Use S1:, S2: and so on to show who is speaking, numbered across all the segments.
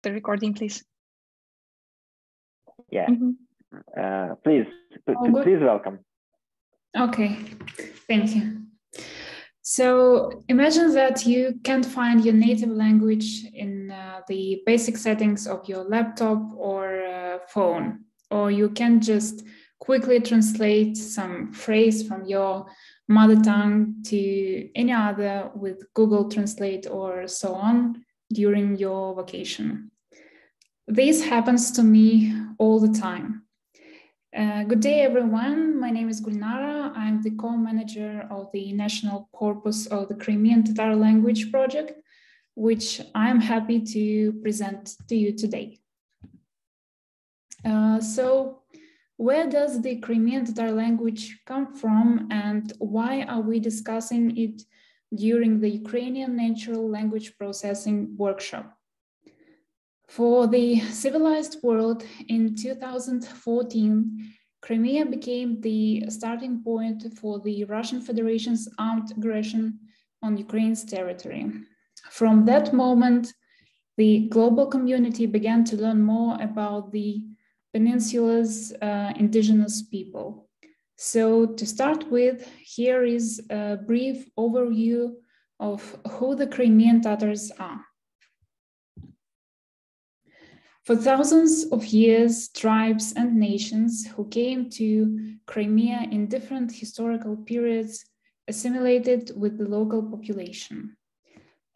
S1: the recording, please.
S2: Yeah. Please welcome.
S3: Okay, thank you. So imagine that you can't find your native language in the basic settings of your laptop or phone, or you can just quickly translate some phrase from your mother tongue to any other with Google Translate or so on during your vacation. This happens to me all the time. Good day, everyone. My name is Gulnara. I'm the co-manager of the National Corpus of the Crimean Tatar language project, which I'm happy to present to you today. So where does the Crimean Tatar language come from, and why are we discussing it during the Ukrainian Natural Language Processing Workshop? For the civilized world, in 2014, Crimea became the starting point for the Russian Federation's armed aggression on Ukraine's territory. From that moment, the global community began to learn more about the peninsula's indigenous people. So to start with, here is a brief overview of who the Crimean Tatars are. For thousands of years, tribes and nations who came to Crimea in different historical periods assimilated with the local population.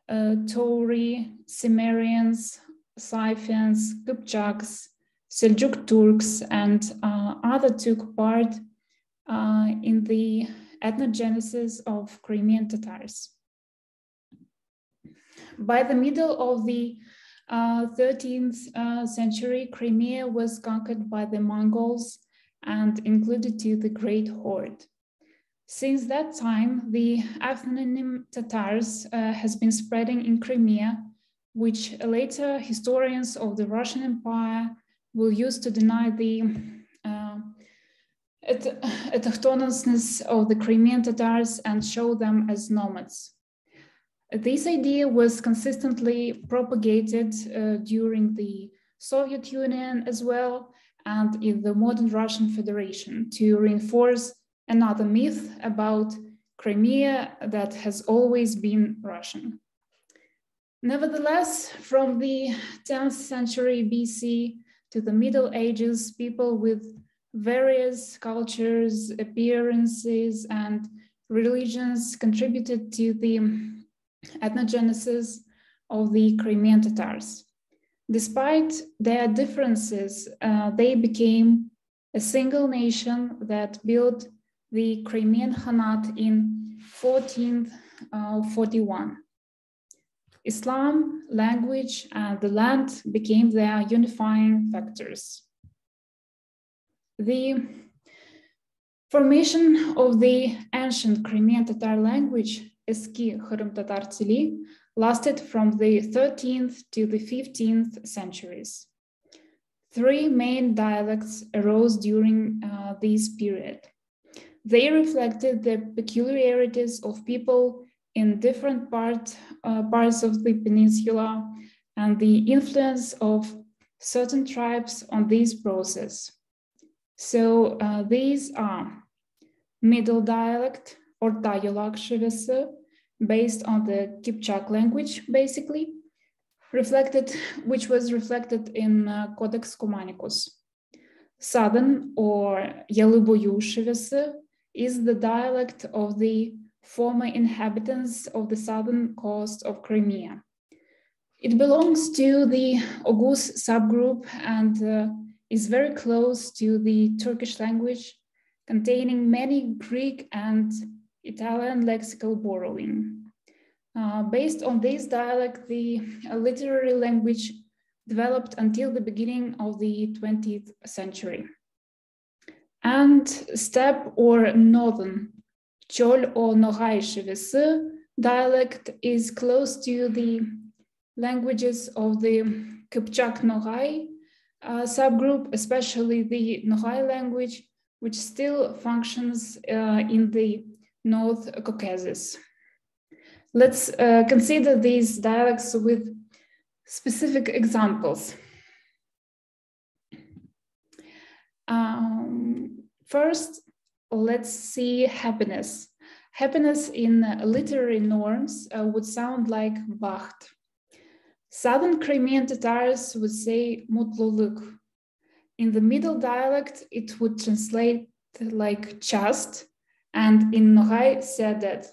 S3: Tauri, Cimmerians, Scythians, Kipchaks, Seljuk Turks, and other took part in the ethnogenesis of Crimean Tatars. By the middle of the 13th century, Crimea was conquered by the Mongols and included to the Great Horde. Since that time, the ethnonym Tatars has been spreading in Crimea, which later historians of the Russian Empire will use to deny the autochthonous of the Crimean Tatars and show them as nomads. This idea was consistently propagated during the Soviet Union as well, and in the modern Russian Federation to reinforce another myth about Crimea that has always been Russian. Nevertheless, from the 10th century BC to the Middle Ages, people with various cultures, appearances, and religions contributed to the ethnogenesis of the Crimean Tatars. Despite their differences, they became a single nation that built the Crimean Khanate in 1441. Islam, language, and the land became their unifying factors. The formation of the ancient Crimean Tatar language, Eski QIRI'M Tatar Tili, lasted from the 13th to the 15th centuries. Three main dialects arose during this period. They reflected the peculiarities of people in different parts of the peninsula and the influence of certain tribes on this process. So these are Middle dialect or Tayolak Shivese, based on the Kipchak language, basically, which was reflected in Codex Cumanicus. Southern or Yaluboyu Shivese is the dialect of the former inhabitants of the southern coast of Crimea. It belongs to the Oghuz subgroup and is very close to the Turkish language, containing many Greek and Italian lexical borrowing. Based on this dialect, the literary language developed until the beginning of the 20th century. And steppe or northern Chol or Nogai Shivese dialect is close to the languages of the Kipchak Nogai subgroup, especially the Nogai language, which still functions in the North Caucasus. Let's consider these dialects with specific examples. First, let's see happiness. Happiness in literary norms would sound like baht. Southern Crimean Tatars would say mutluluk. In the middle dialect, it would translate like chast, and in Nogai Sedet.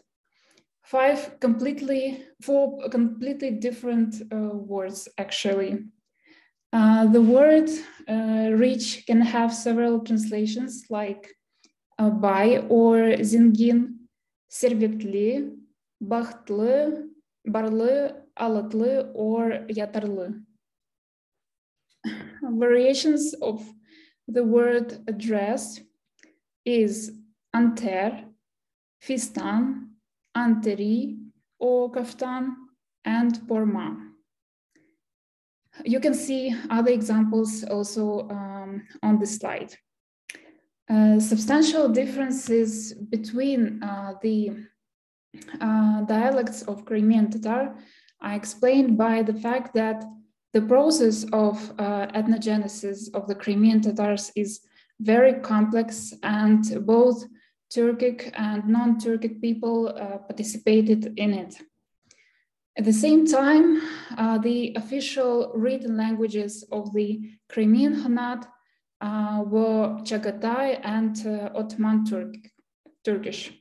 S3: Four completely different words, actually. The word rich can have several translations like bay or zingin, servetli, bahtlı, barlı, alatlı, or yatarlı. Variations of the word address is anter, fistan, anteri, or kaftan, and porma. You can see other examples also on the slide. Substantial differences between the dialects of Crimean Tatar are explained by the fact that the process of ethnogenesis of the Crimean Tatars is very complex, and both Turkic and non-Turkic people participated in it. At the same time, the official written languages of the Crimean Khanate were Chagatai and Ottoman Turkish.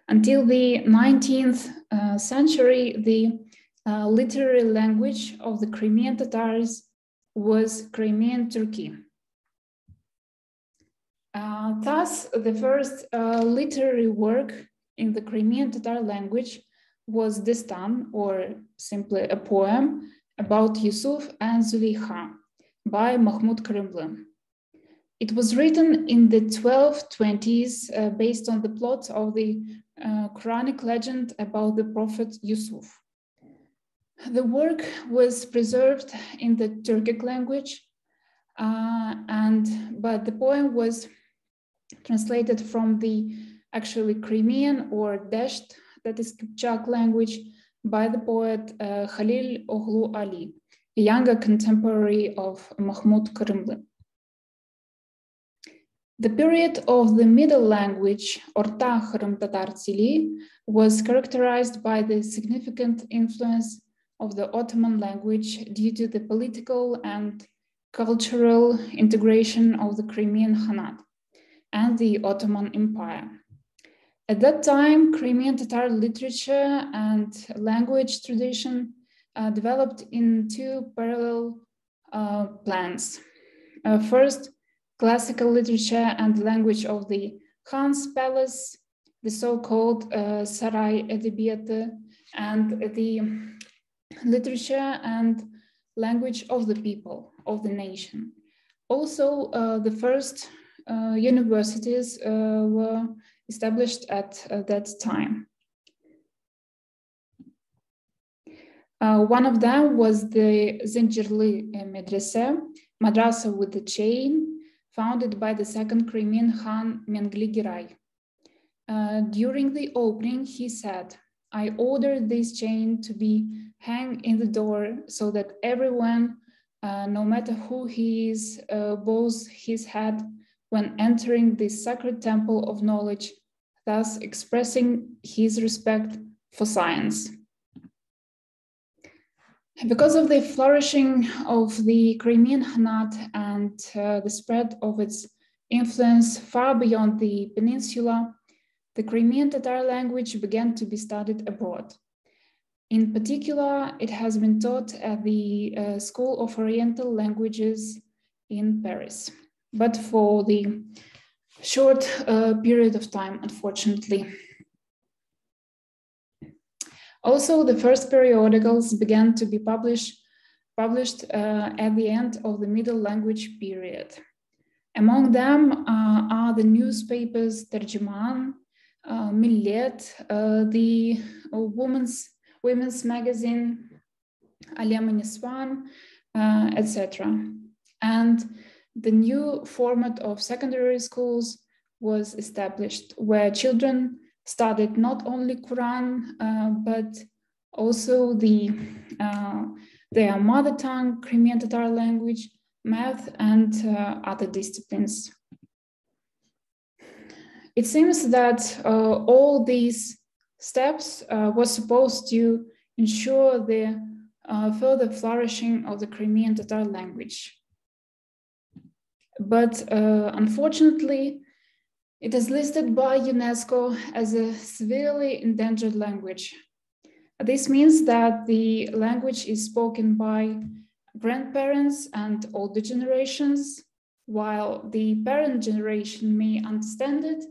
S3: Until the 19th century, the literary language of the Crimean Tatars was Crimean Turkey. Thus, the first literary work in the Crimean Tatar language was Destan, or simply a poem about Yusuf and Zuleikha by Mahmud Kırımlı. It was written in the 1220s based on the plot of the Quranic legend about the prophet Yusuf. The work was preserved in the Turkic language, but the poem was translated from the actually Crimean or Dasht, that is Kipchak language, by the poet Khalil Oghlu Ali, a younger contemporary of Mahmud Kırımlı. The period of the Middle language, Orta QIRI'M Tatar Tsili, was characterized by the significant influence of the Ottoman language due to the political and cultural integration of the Crimean Khanate and the Ottoman Empire. At that time, Crimean Tatar literature and language tradition developed in two parallel plans. First, classical literature and language of the Khan's palace, the so-called Saray Edebiyatı, and the literature and language of the people, of the nation. Also, the first universities were established at that time. One of them was the Zincirli Medrese, madrasa with the chain, founded by the second Crimean Khan Mengli Giray. During the opening, he said, "I ordered this chain to be hung in the door so that everyone, no matter who he is, bows his head when entering this sacred temple of knowledge, thus expressing his respect for science." Because of the flourishing of the Crimean Khanate and the spread of its influence far beyond the peninsula, the Crimean Tatar language began to be studied abroad. In particular, it has been taught at the School of Oriental Languages in Paris, but for the short period of time, unfortunately. Also, the first periodicals began to be published at the end of the Middle Language period. Among them are the newspapers Terjüman, Millet, the women's magazine Alyam Niswan, etc. And the new format of secondary schools was established, where children studied not only Quran, but also the their mother tongue, Crimean Tatar language, math, and other disciplines. It seems that all these steps were supposed to ensure the further flourishing of the Crimean Tatar language. But unfortunately, it is listed by UNESCO as a severely endangered language. This means that the language is spoken by grandparents and older generations. While the parent generation may understand it,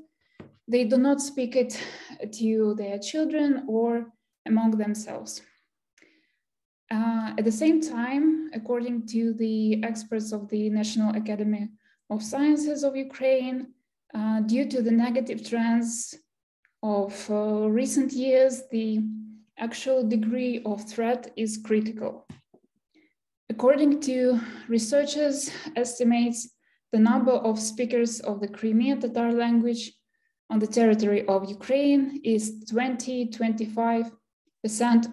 S3: they do not speak it to their children or among themselves. At the same time, according to the experts of the National Academy of Sciences of Ukraine, due to the negative trends of recent years, the actual degree of threat is critical. According to researchers' estimates, the number of speakers of the Crimean Tatar language on the territory of Ukraine is 20-25%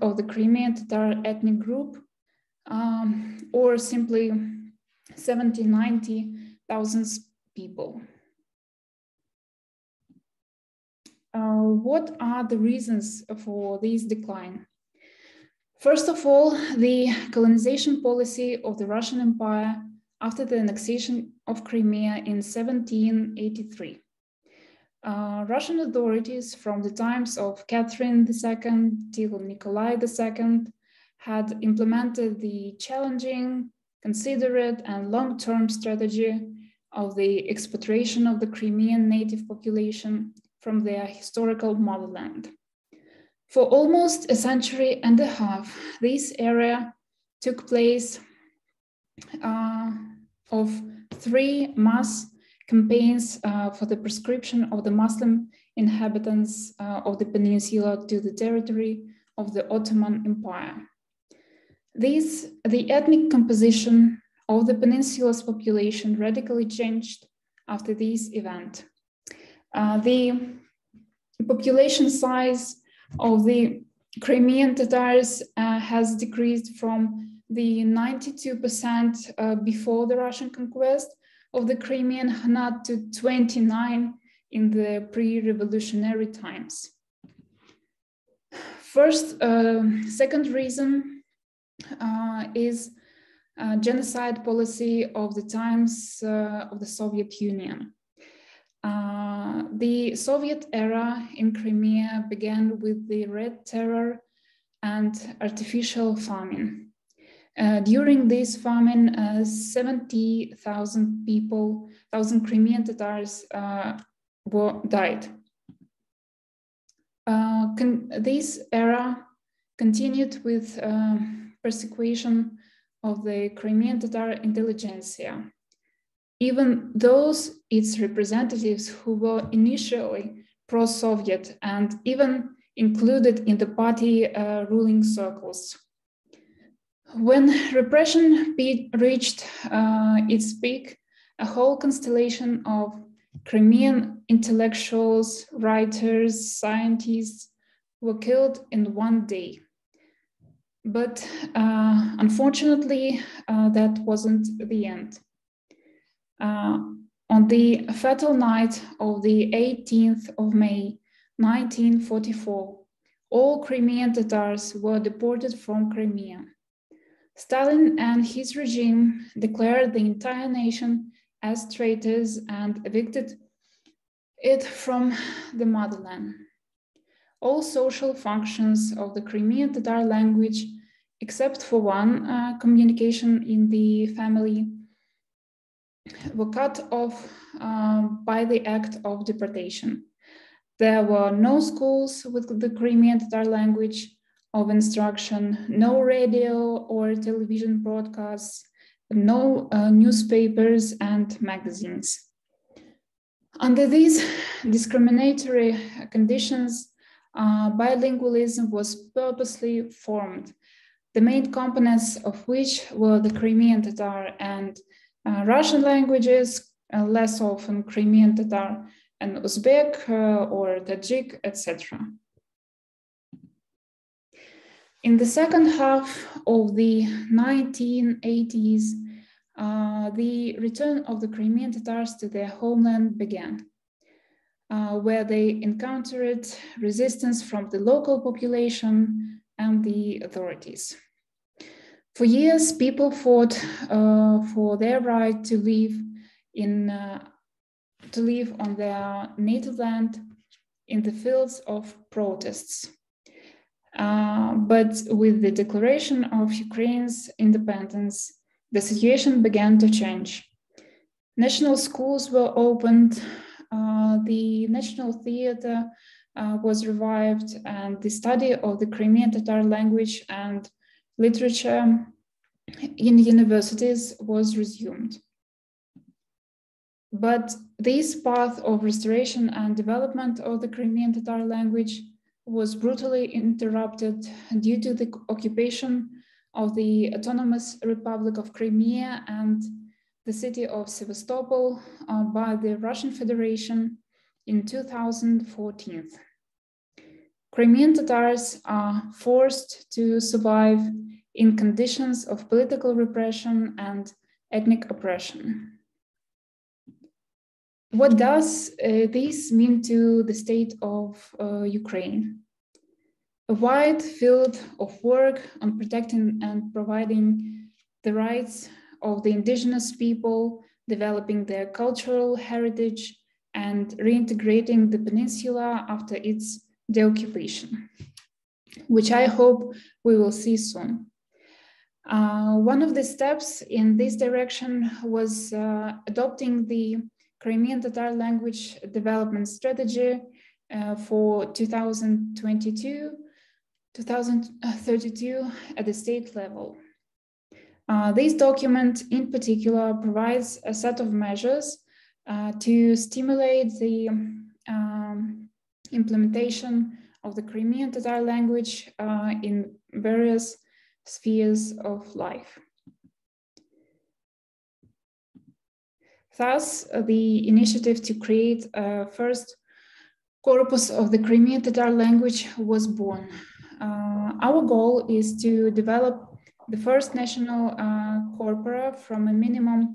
S3: of the Crimean Tatar ethnic group, or simply 70-90,000 people. What are the reasons for this decline? First of all, the colonization policy of the Russian Empire after the annexation of Crimea in 1783. Russian authorities from the times of Catherine II till Nikolai II had implemented the challenging, considerate, and long-term strategy of the expatriation of the Crimean native population from their historical motherland. For almost a century and a half, this area took place of 3 mass campaigns for the proscription of the Muslim inhabitants of the peninsula to the territory of the Ottoman Empire. The ethnic composition of the peninsula's population radically changed after this event. The population size of the Crimean Tatars has decreased from the 92% before the Russian conquest of the Crimean Khanate to 29 in the pre-revolutionary times. Second reason is genocide policy of the times of the Soviet Union. The Soviet era in Crimea began with the Red Terror and artificial famine. During this famine, 70,000 people, 1,000 Crimean Tatars died. This era continued with persecution of the Crimean Tatar intelligentsia. Even those its representatives who were initially pro-Soviet and even included in the party ruling circles. When repression reached its peak, a whole constellation of Crimean intellectuals, writers, scientists were killed in one day. But unfortunately, that wasn't the end. On the fatal night of the 18th of May, 1944, all Crimean Tatars were deported from Crimea. Stalin and his regime declared the entire nation as traitors and evicted it from the motherland. All social functions of the Crimean Tatar language, except for one, communication in the family, were cut off by the act of deportation. There were no schools with the Crimean Tatar language of instruction, no radio or television broadcasts, no newspapers and magazines. Under these discriminatory conditions, bilingualism was purposely formed, the main components of which were the Crimean Tatar and Russian languages, less often Crimean Tatar and Uzbek or Tajik, etc. In the second half of the 1980s, the return of the Crimean Tatars to their homeland began, where they encountered resistance from the local population and the authorities. For years, people fought for their right to live on their native land in the fields of protests. But with the declaration of Ukraine's independence, the situation began to change. National schools were opened, the National Theatre was revived, and the study of the Crimean Tatar language and literature in universities was resumed. But this path of restoration and development of the Crimean Tatar language was brutally interrupted due to the occupation of the Autonomous Republic of Crimea and the city of Sevastopol by the Russian Federation in 2014. Crimean Tatars are forced to survive in conditions of political repression and ethnic oppression. What does this mean to the state of Ukraine? A wide field of work on protecting and providing the rights of the indigenous people, developing their cultural heritage, and reintegrating the peninsula after its deoccupation, which I hope we will see soon. One of the steps in this direction was adopting the Crimean Tatar language development strategy for 2022-2032 at the state level. This document in particular provides a set of measures to stimulate the implementation of the Crimean Tatar language in various spheres of life. Thus, the initiative to create a first corpus of the Crimean Tatar language was born. Our goal is to develop the first national corpora from a minimum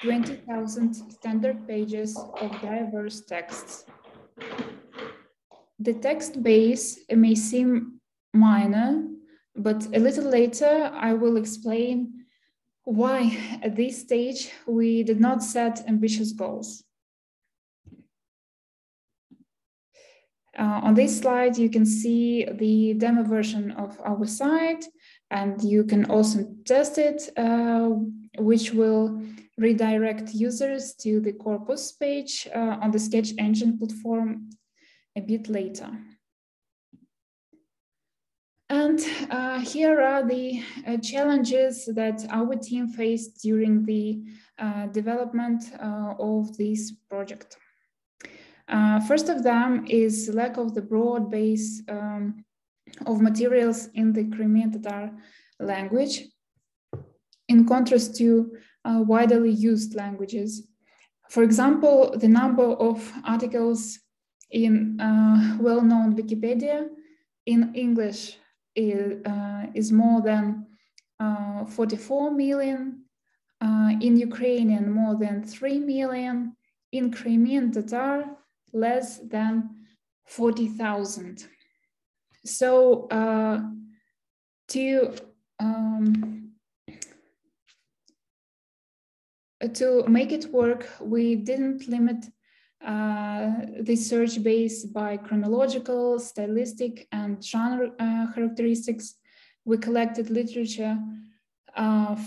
S3: 20,000 standard pages of diverse texts. The text base may seem minor, but a little later I will explain why at this stage we did not set ambitious goals. On this slide, you can see the demo version of our site, and you can also test it, which will redirect users to the corpus page on the Sketch Engine platform a bit later. And here are the challenges that our team faced during the development of this project. First of them is lack of the broad base of materials in the Crimean Tatar language, in contrast to widely used languages. For example, the number of articles in well-known Wikipedia in English is more than 44 million, in Ukrainian more than 3 million, in Crimean Tatar less than 40,000. So to make it work, we didn't limit the search base by chronological, stylistic, and genre characteristics. We collected literature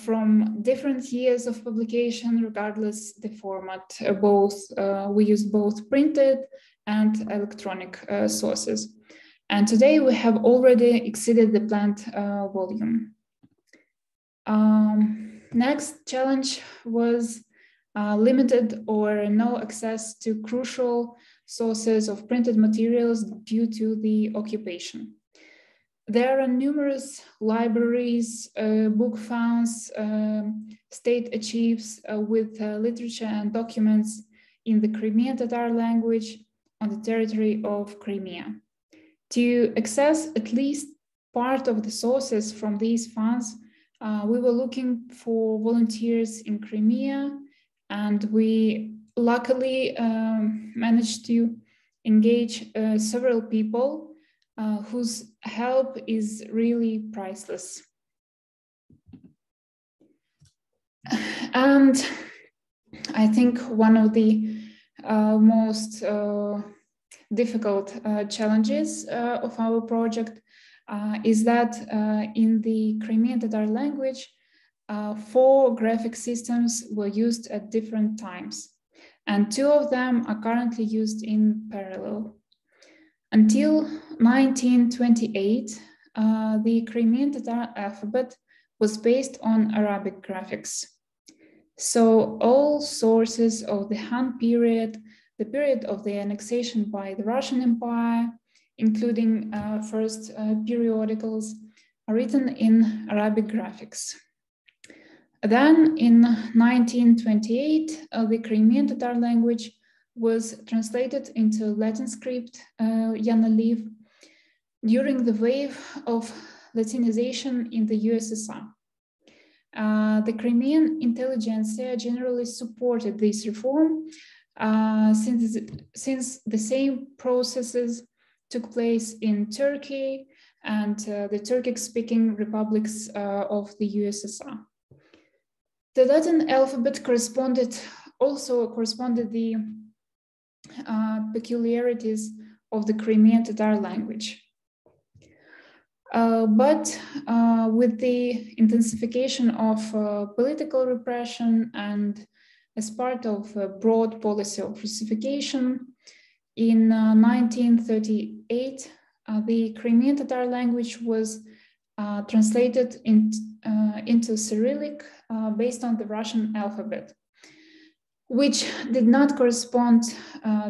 S3: from different years of publication, regardless the format. We use both printed and electronic sources. And today we have already exceeded the planned volume. Next challenge was limited or no access to crucial sources of printed materials due to the occupation. There are numerous libraries, book funds, state archives with literature and documents in the Crimean Tatar language on the territory of Crimea. To access at least part of the sources from these funds, we were looking for volunteers in Crimea, and we luckily managed to engage several people whose help is really priceless. And I think one of the most difficult challenges of our project is that in the Crimean Tatar language, 4 graphic systems were used at different times, and 2 of them are currently used in parallel. Until 1928, the Crimean Tatar alphabet was based on Arabic graphics. So all sources of the Han period, the period of the annexation by the Russian Empire, including first periodicals, are written in Arabic graphics. Then in 1928, the Crimean Tatar language was translated into Latin script, UNLP, during the wave of Latinization in the USSR. The Crimean intelligentsia generally supported this reform since the same processes took place in Turkey and the Turkic-speaking republics of the USSR. The Latin alphabet also corresponded the peculiarities of the Crimean Tatar language. But with the intensification of political repression and as part of a broad policy of Russification, in 1938, the Crimean Tatar language was translated into Cyrillic based on the Russian alphabet, which did not correspond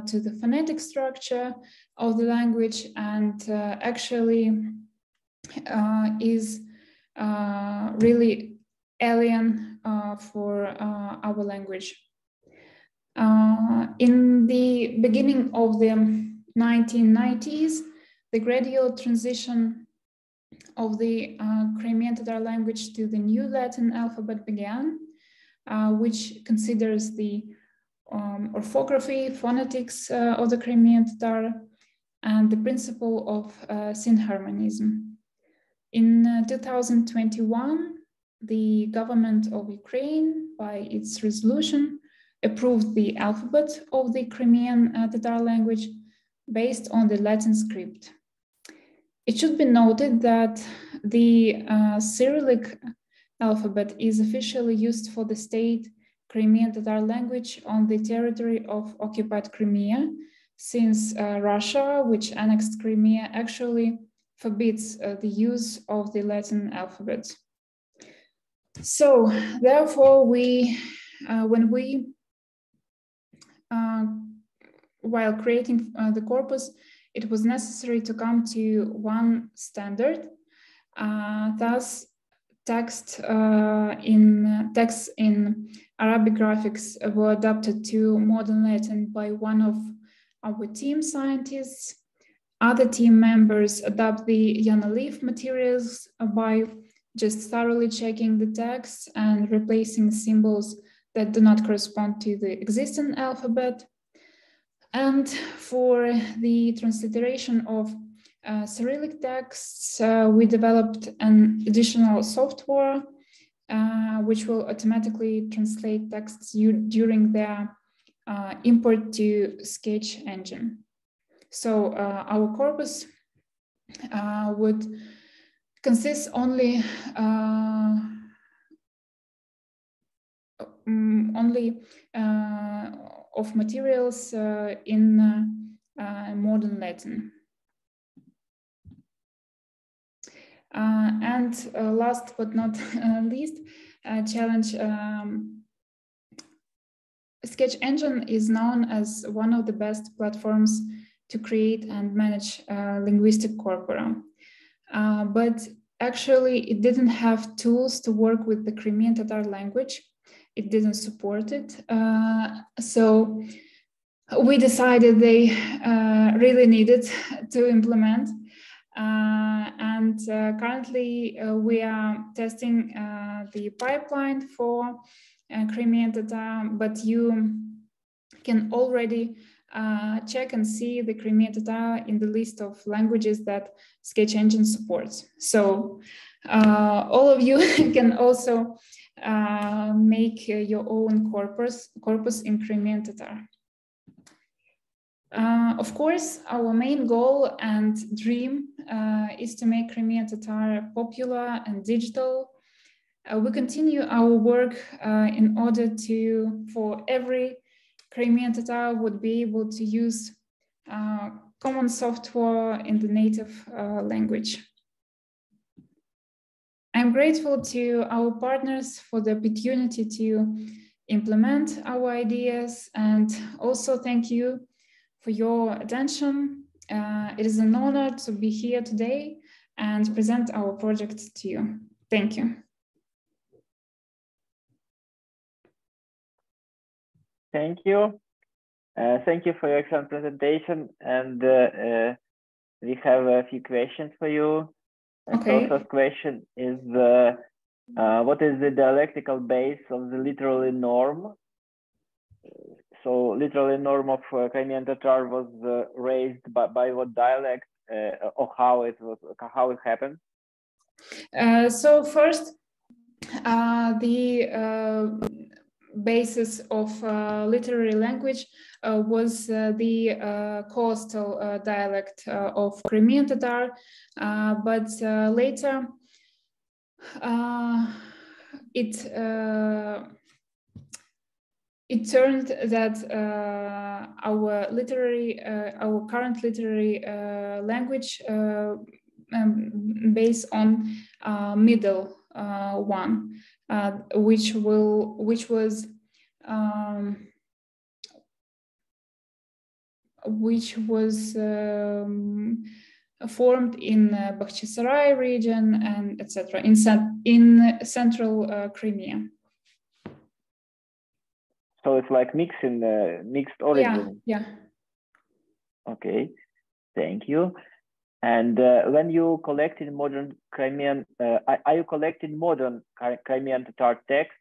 S3: to the phonetic structure of the language and actually is really alien for our language. In the beginning of the 1990s, the gradual transition of the Crimean Tatar language to the new Latin alphabet began, which considers the orthography, phonetics of the Crimean Tatar, and the principle of synharmonism. In 2021, the government of Ukraine, by its resolution, approved the alphabet of the Crimean Tatar language based on the Latin script. It should be noted that the Cyrillic alphabet is officially used for the state Crimean Tatar language on the territory of occupied Crimea, since Russia, which annexed Crimea, actually forbids the use of the Latin alphabet. So, therefore, while creating the corpus, it was necessary to come to one standard. Thus, texts in Arabic graphics were adapted to modern Latin by one of our team scientists. Other team members adapt the UNLP materials by just thoroughly checking the text and replacing symbols that do not correspond to the existing alphabet. And for the transliteration of Cyrillic texts, we developed an additional software which will automatically translate texts during their import to Sketch engine. So our corpus would consist only of materials in modern Latin. And last but not least, challenge. Sketch engine is known as one of the best platforms to create and manage linguistic corpora. But actually, it didn't have tools to work with the Crimean Tatar language. It didn't support it. So we decided they really needed to implement and currently we are testing the pipeline for Crimean Tatar, but you can already check and see the Crimean Tatar in the list of languages that Sketch Engine supports. So all of you can also make your own corpus in Crimean Tatar. Of course, our main goal and dream is to make Crimean Tatar popular and digital. We continue our work in order for every Crimean Tatar would be able to use common software in the native language. I'm grateful to our partners for the opportunity to implement our ideas, and also thank you for your attention. It is an honor to be here today and present our project to you. Thank you.
S2: Thank you. Thank you for your excellent presentation. And we have a few questions for you.
S3: Okay.
S2: So first question is, what is the dialectical base of the literary norm? So literary norm of Crimean Tatar was raised by what dialect, or how it happened?
S3: So first, the basis of literary language was the coastal dialect of Crimean Tatar, but later it turned that our current literary language based on middle one, which was formed in Bakhchisarai region and etc. in central Crimea.
S2: So it's like mixed origin.
S3: Yeah.
S2: Okay, thank you. And when you collected modern Crimean, are you collecting modern Crimean Tatar texts?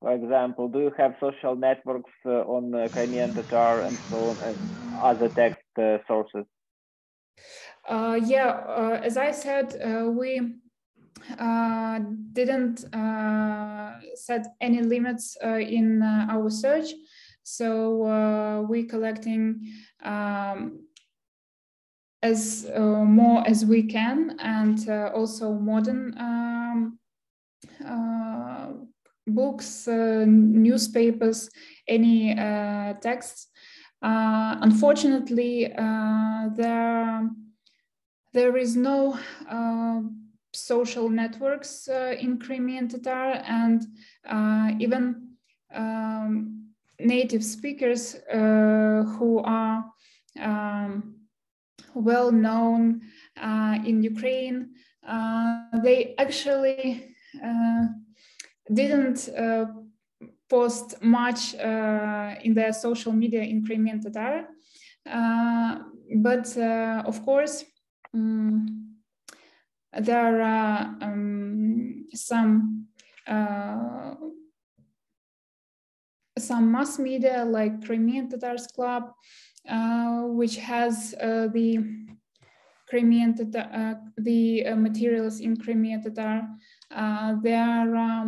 S2: For example, do you have social networks on Crimean Tatar and so on, and other text sources?
S3: As I said, we didn't set any limits in our search, so we're collecting as more as we can, and also modern books, newspapers, any texts. Unfortunately, there is no social networks in Crimean Tatar, and even native speakers who are well known in Ukraine, they actually didn't post much in their social media in Crimean Tatar, but of course there are some mass media like Crimean Tatars Club, which has the Crimean Tatar, the materials in Crimean Tatar. There are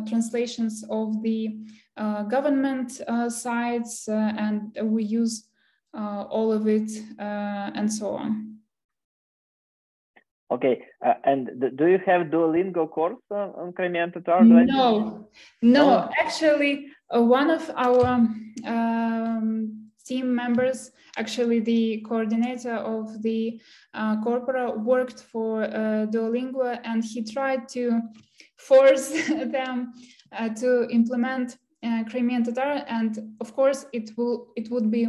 S3: translations of the government sites, and we use all of it, and so on.
S2: Okay, and do you have Duolingo course on Crimean Tatar?
S3: No. Actually, one of our team members, actually the coordinator of the corpora, worked for Duolingo, and he tried to force them to implement Crimean Tatar, and of course it would be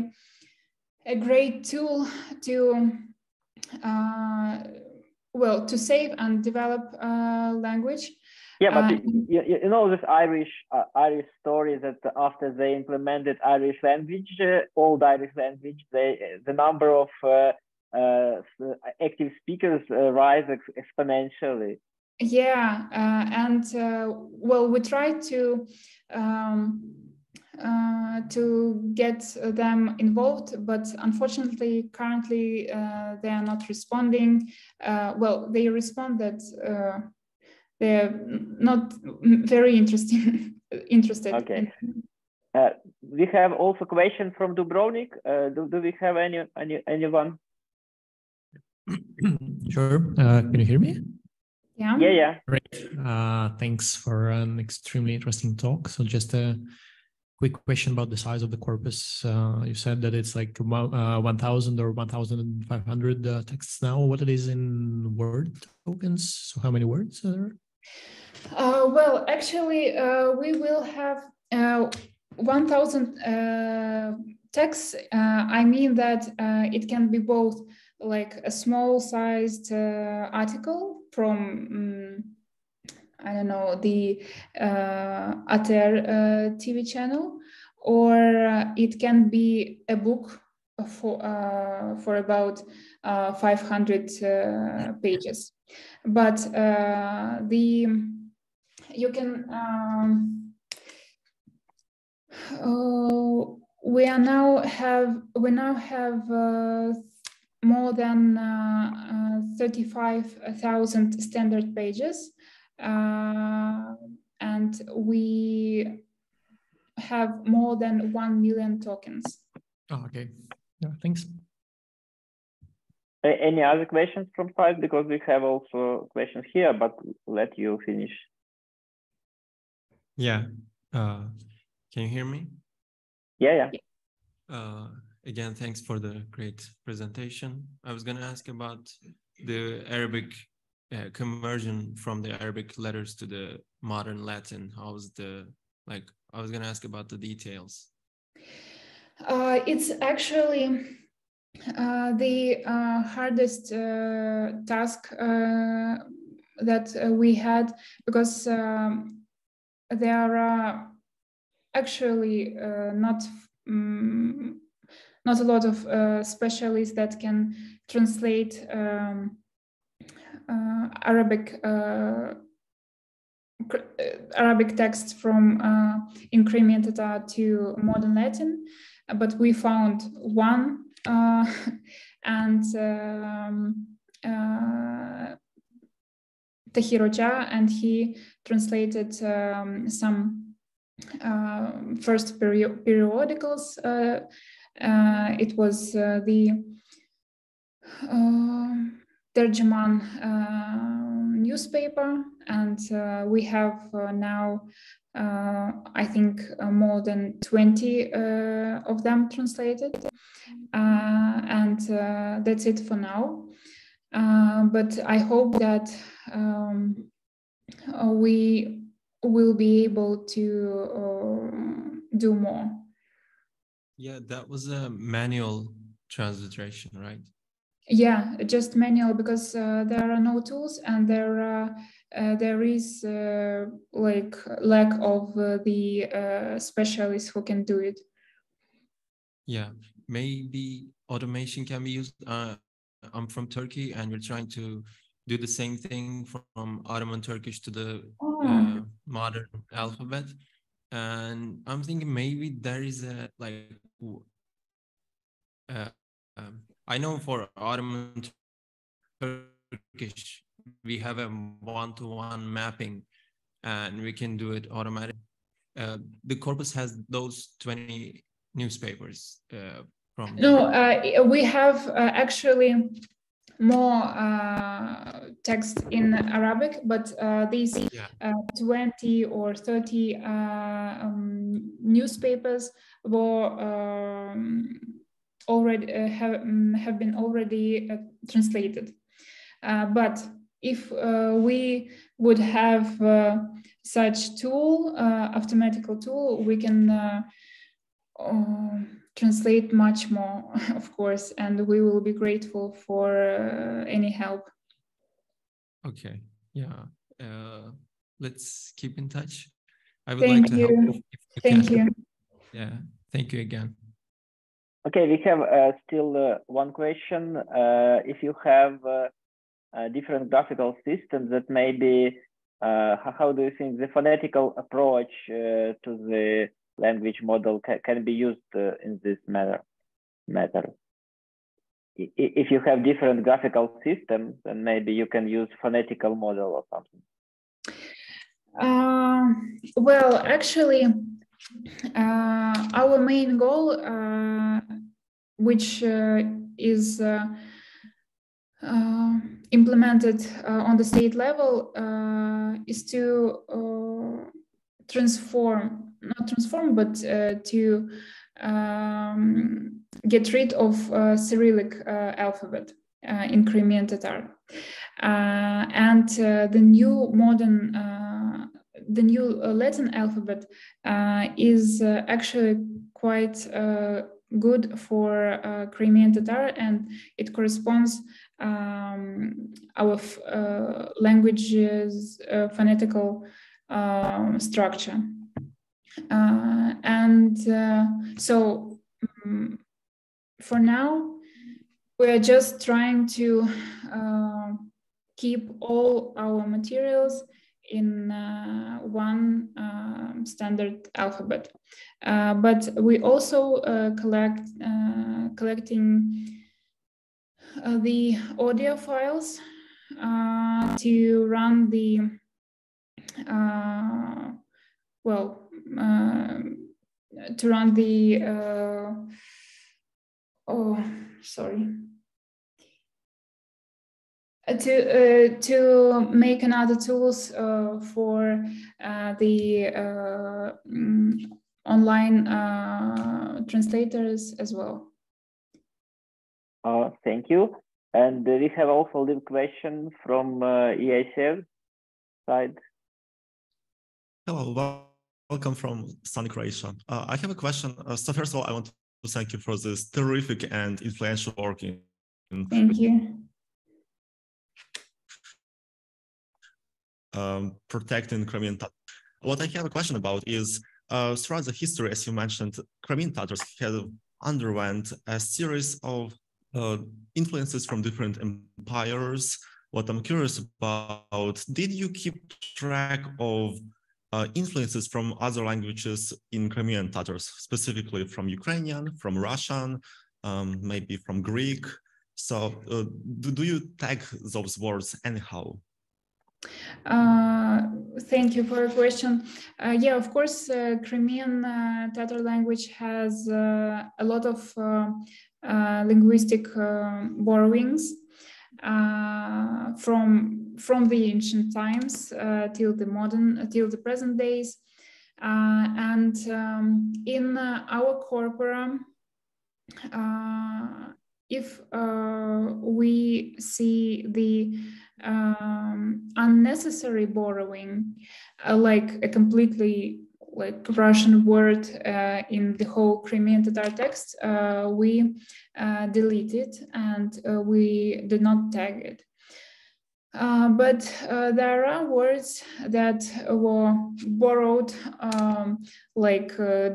S3: a great tool to to save and develop language.
S2: Yeah, but you know this Irish story that after they implemented Irish language, old Irish language, the number of active speakers rise exponentially.
S3: Yeah, and well, we try to get them involved, but unfortunately, currently they are not responding. Well, they respond that they're not very interested.
S2: Okay. We have also question from Dubrovnik. Do we have anyone?
S1: Sure. Can you hear me?
S3: Yeah.
S2: Yeah.
S1: Great. Thanks for an extremely interesting talk. So just a quick question about the size of the corpus. You said that it's like 1,000 or 1,500 texts now. What it is in word tokens? So how many words are there?
S3: Well, actually, we will have 1,000 texts. I mean that it can be both like a small-sized article from, I don't know, the ATER TV channel, or it can be a book for about 500 pages. But you can we now have more than 35,000 standard pages, and we have more than 1 million tokens.
S1: Oh, okay. Yeah, thanks.
S2: Any other questions from side? Because we have also questions here, but let you finish.
S4: Yeah. Can you hear me?
S2: Yeah.
S4: Again, thanks for the great presentation. I was going to ask about the Arabic conversion from the Arabic letters to the modern Latin. I was going to ask about the details.
S3: It's actually the hardest task that we had, because there are actually not a lot of specialists that can translate Arabic text from in Crimean Tatar to modern Latin, but we found one, and Tahiroja, and he translated some first periodicals. It was the Terjemán newspaper, and we have now I think more than 20 of them translated, and that's it for now. But I hope that we will be able to do more.
S4: Yeah, that was a manual transliteration, right?
S3: Yeah, just manual, because there are no tools, and there is like lack of the specialists who can do it.
S4: Yeah, maybe automation can be used. I'm from Turkey, and we're trying to do the same thing from Ottoman Turkish to the modern alphabet. And I'm thinking maybe there is a I know for Ottoman Turkish, we have a one-to-one mapping, and we can do it automatically. The corpus has those 20 newspapers from.
S3: No, we have actually more text in Arabic, but these 20 or 30 newspapers were already have been already translated. But if we would have such tool, mathematical tool, we can translate much more, of course, and we will be grateful for any help.
S4: Okay, yeah. Let's keep in touch. I would like to help if you can.
S3: Thank you.
S4: Yeah, thank you again.
S2: Okay, we have still one question. If you have different graphical systems that maybe, how do you think the phonetical approach to the language model can be used in this matter? If you have different graphical systems, then maybe you can use phonetical model or something.
S3: Well, actually, our main goal, which is implemented on the state level, is to not transform, but to get rid of Cyrillic alphabet in Crimean Tatar. And the new modern, the new Latin alphabet is actually quite good for Crimean Tatar, and it corresponds our language's phonetical structure. So for now, we're just trying to keep all our materials in one standard alphabet. But we also collecting the audio files to run the to make another tools for the online translators as well.
S2: Thank you. And we have also a live question from EICF side.
S5: Hello, welcome from sunny Croatia. I have a question. So first of all, I want to thank you for this terrific and influential work.
S3: Thank you.
S5: Protecting Crimean Tatars. What I have a question about is, throughout the history, as you mentioned, Crimean Tatars have underwent a series of influences from different empires. What I'm curious about, did you keep track of influences from other languages in Crimean Tatars, specifically from Ukrainian, from Russian, maybe from Greek? So do you tag those words anyhow?
S3: Thank you for your question. Yeah, of course, Crimean Tatar language has a lot of linguistic borrowings from the ancient times till the present days, and in our corpora, if we see the unnecessary borrowing, like a completely Russian word in the whole Crimean Tatar text, we delete it and we do not tag it. But there are words that were borrowed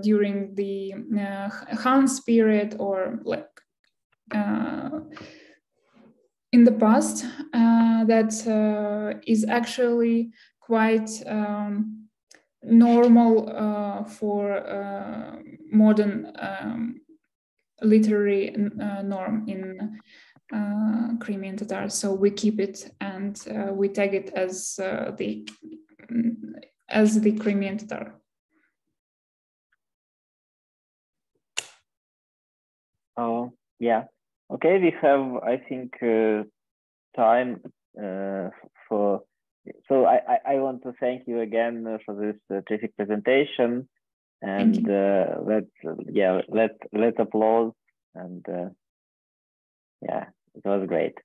S3: during the Han's period, or in the past, that is actually quite normal for modern literary norm in Crimean Tatar. So we keep it and we tag it as the Crimean Tatar.
S2: Oh, yeah. Okay, we have, I think, time for. So I want to thank you again for this terrific presentation, and let's applause, and yeah, it was great.